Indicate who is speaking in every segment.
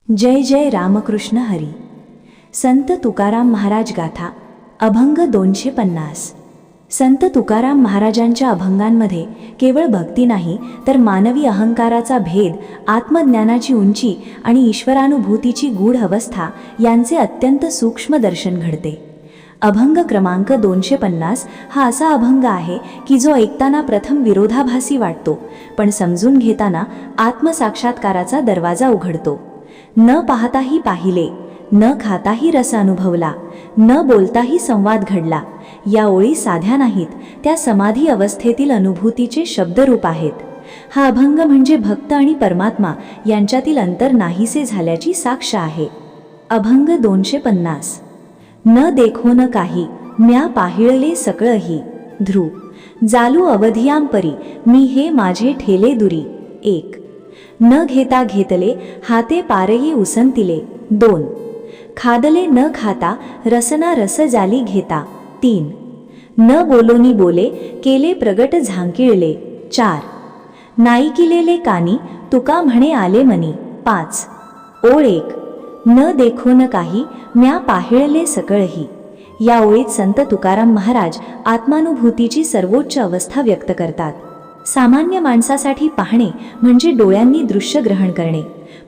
Speaker 1: जय जय रामकृष्ण हरी. संत तुकाराम महाराज गाथा अभंग 250. संत तुकाराम महाराजांच्या अभंगांमध्ये केवळ भक्ती नाही तर मानवी अहंकाराचा भेद, आत्मज्ञानाची उंची आणि ईश्वरानुभूतीची गूढ अवस्था यांचे अत्यंत सूक्ष्म दर्शन घडते. अभंग क्रमांक 250 हा असा अभंग आहे की जो ऐकताना प्रथम विरोधाभासी वाटतो, पण समजून घेताना आत्मसाक्षात्काराचा दरवाजा उघडतो. न पाहताही पाहिले, न खाताही रस अनुभवला, न बोलताही संवाद घडला. या ओळी साध्या नाहीत, त्या समाधी अवस्थेतील अनुभूतीचे शब्दरूप आहेत. हा अभंग म्हणजे भक्त आणि परमात्मा यांच्यातील अंतर नाहीसे झाल्याची साक्ष आहे. अभंग 250. न देखो न काही, म्या पाहिळले सकळही. ध्रुव जालू अवधियाम परी, मी हे माझे ठेले दुरी. 1. न घेता घेतले, हाते पारही उसंतिले. 2. खादले न खाता, रसना रस जाली घेता. 3. न बोलोनी बोले, केले प्रगट झांकिळले. 4. नाही किलेले कानी, तुका म्हणे आले मनी. 5. ओळ 1. न देखो न काही, म्या पाहिळले सकळही. या ओळीत संत तुकाराम महाराज आत्मानुभूतीची सर्वोच्च अवस्था व्यक्त करतात. सामान्य माणसासाठी पाहणे म्हणजे डोळ्यांनी दृश्य ग्रहण करणे,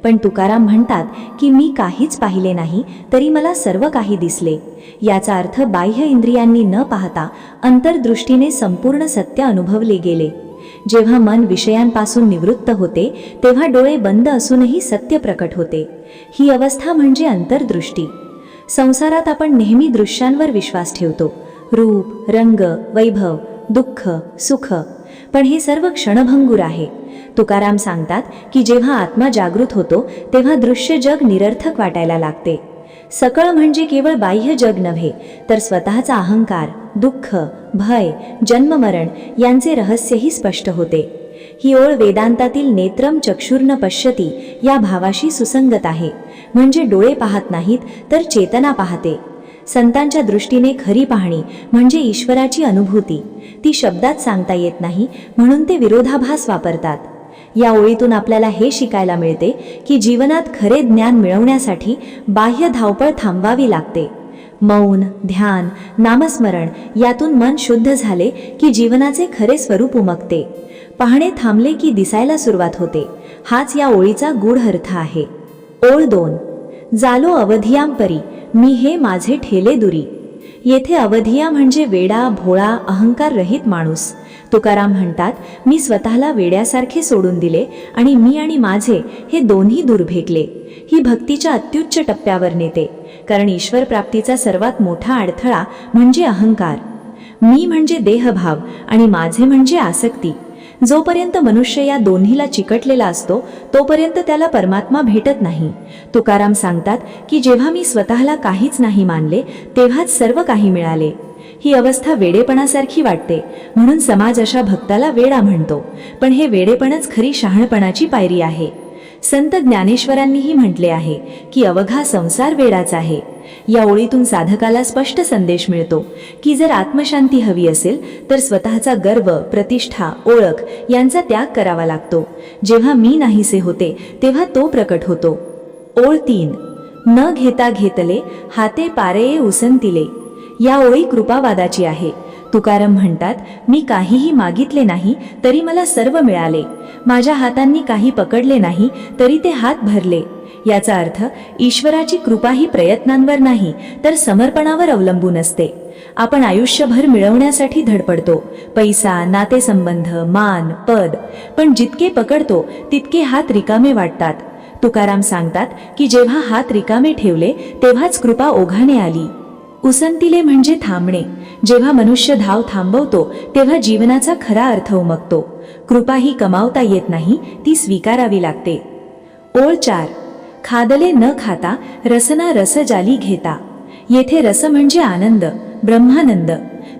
Speaker 1: पण तुकाराम म्हणतात की मी काहीच पाहिले नाही तरी मला सर्व काही दिसले. याचा अर्थ बाह्य इंद्रियांनी न पाहता अंतर्दृष्टीने संपूर्ण सत्य अनुभवले गेले. जेव्हा मन विषयांपासून निवृत्त होते तेव्हा डोळे बंद असूनही सत्य प्रकट होते. ही अवस्था म्हणजे अंतर्दृष्टी. संसारात आपण नेहमी दृश्यांवर विश्वास ठेवतो, रूप, रंग, वैभव, दुःख, सुख, पण हे सर्व क्षणभंगूर आहे. तुकाराम सांगतात की जेव्हा आत्मा जागृत होतो तेव्हा दृश्य जग निरर्थक वाटायला लागते. सकळ म्हणजे केवळ बाह्य जग नव्हे तर स्वतःचा अहंकार, दुःख, भय, जन्ममरण यांचे रहस्यही स्पष्ट होते. ही ओळ वेदांतातील नेत्रम चक्षुर्न पश्यती या भावाशी सुसंगत आहे, म्हणजे डोळे पाहत नाहीत तर चेतना पाहते. संतांच्या दृष्टीने खरी पाहणी म्हणजे ईश्वराची अनुभूती. ती शब्दात सांगता येत नाही म्हणून ते विरोधाभास वापरतात. या ओळीतून आपल्याला हे शिकायला मिळते की जीवनात खरे ज्ञान मिळवण्यासाठी बाह्य धावपळ थांबवावी लागते. मौन, ध्यान, नामस्मरण यातून मन शुद्ध झाले की जीवनाचे खरे स्वरूप उमगते. पाहणे थांबले की दिसायला सुरुवात होते. हाच या ओळीचा गूढ अर्थ आहे. ओळ 2. जालो अवधियाम परी, मी हे माझे ठेले दुरी. येथे अवधिया म्हणजे वेडा, भोळा, अहंकार रहित माणूस. तुकाराम म्हणतात, मी स्वतःला वेड्यासारखे सोडून दिले आणि मी आणि माझे हे दोन्ही दूर फेकले. ही भक्तीच्या अत्युच्च टप्प्यावर नेते, कारण ईश्वर प्राप्तीचा सर्वात मोठा अडथळा म्हणजे अहंकार. मी म्हणजे देहभाव आणि माझे म्हणजे आसक्ती. जोपर्यंत मनुष्य या दोन्हीला चिकटलेला असतो तोपर्यंत त्याला परमात्मा भेटत नाही. तुकाराम सांगतात की जेव्हा मी स्वतःला काहीच नाही मानले तेव्हाच सर्व काही मिळाले. ही अवस्था वेडेपणासारखी वाटते म्हणून समाज अशा भक्ताला वेडा म्हणतो, पण हे वेडेपणच खरी शहाणपणाची पायरी आहे. संत ज्ञानेश्वरांनीही म्हटले आहे की अवघा संसार वेडाच आहे. या ओळीतून साधकाला स्पष्ट संदेश मिळतो की जर आत्मशांती हवी असेल तर स्वतःचा गर्व, प्रतिष्ठा, ओळख यांचा त्याग करावा लागतो. जेव्हा मी नाहीसे होते तेव्हा तो प्रकट होतो. ओळ 3. न घेता घेतले, हाते पारये उसंतिले. या ओळी कृपावादाची आहे. तुकाराम म्हणतात, मी काहीही मागितले नाही तरी मला सर्व मिळाले. माझ्या हातांनी काही पकडले नाही तरी ते हात भरले. याचा अर्थ ईश्वराची कृपा ही प्रयत्नांवर नाही तर समर्पणावर अवलंबून असते. आपण आयुष्यभर मिळवण्यासाठी धडपडतो, पैसा, नातेसंबंध, मान, पद, पण जितके पकडतो तितके हात रिकामे वाटतात. तुकाराम सांगतात की जेव्हा हात रिकामे ठेवले तेव्हाच कृपा ओघाने आली. उसंतिले म्हणजे थांबणे. जेव्हा मनुष्य धाव थांबवतो तेव्हा जीवनाचा खरा अर्थ उमगतो. कृपा ही कमावता येत नाही, ती स्वीकारावी लागते. ओळ 4. खादले न खाता, रसना रस जाली घेता. येथे रस म्हणजे आनंद, ब्रह्मानंद.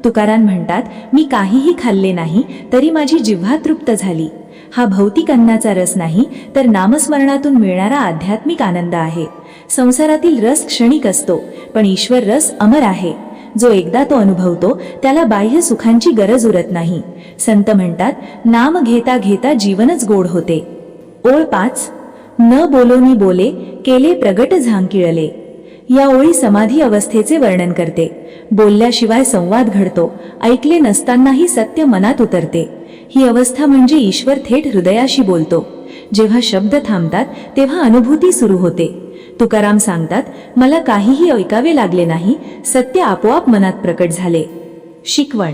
Speaker 1: तुकाराम म्हणतात, मी काहीही खाल्ले नाही तरी माझी जिव्हा तृप्त झाली. हा भौतिक अन्नाचा रस नाही तर नामस्मरणातून मिळणारा आध्यात्मिक आनंद आहे. संसारातील रस क्षणिक असतो, पण ईश्वर रस अमर आहे. जो एकदा तो अनुभवतो त्याला बाह्य सुखांची गरज उरत नाही. संत म्हणतात, नाम घेता घेता जीवनच गोड होते. ओळ 5. न बोलोनी बोले केले प्रगट झांकिळले. या ओळी समाधी अवस्थेचे वर्णन करते. बोलल्याशिवाय संवाद घडतो, ऐकले नसतानाही सत्य मनात उतरते. ही अवस्था म्हणजे ईश्वर थेट हृदयाशी बोलतो. जेव्हा शब्द थांबतात तेव्हा अनुभूती सुरू होते. तुकाराम सांगतात, मला काहीही ऐकावे लागले नाही, सत्य आपोआप मनात प्रकट झाले. शिकवण.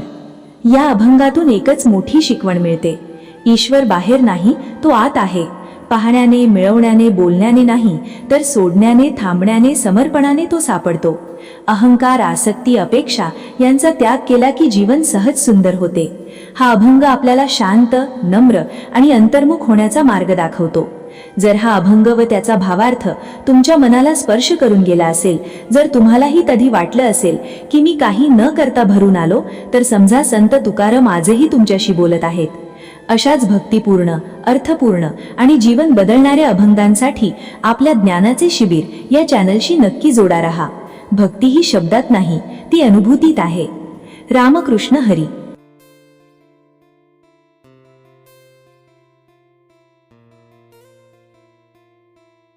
Speaker 1: या अभंगातून एकच मोठी शिकवण मिळते. ईश्वर बाहेर नाही, तो आत आहे. पाहण्याने, मिळवण्याने, बोलण्याने नाही, तर सोडण्याने, थांबण्याने, समर्पणाने तो सापडतो. अहंकार, आसक्ती, अपेक्षा यांचा त्याग केला की जीवन सहज सुंदर होते. हा अभंग आपल्याला शांत, नम्र आणि अंतर्मुख होण्याचा मार्ग दाखवतो. जर हा अभंग व त्याचा भावार्थ तुमच्या मनाला स्पर्श करून गेला असेल, जर तुम्हालाही कधी वाटलं असेल की मी काही न करता भरून आलो, तर समजा संत तुकाराम आजही तुमच्याशी बोलत आहेत. अशाच भक्तिपूर्ण, अर्थपूर्ण आणि जीवन बदलणाऱ्या अभंगांसाठी आपल्या ज्ञानाचे शिबिर या चॅनलशी नक्की जोडा रहा. भक्ती ही शब्दात नाही, ती अनुभूतीत आहे. रामकृष्ण हरी.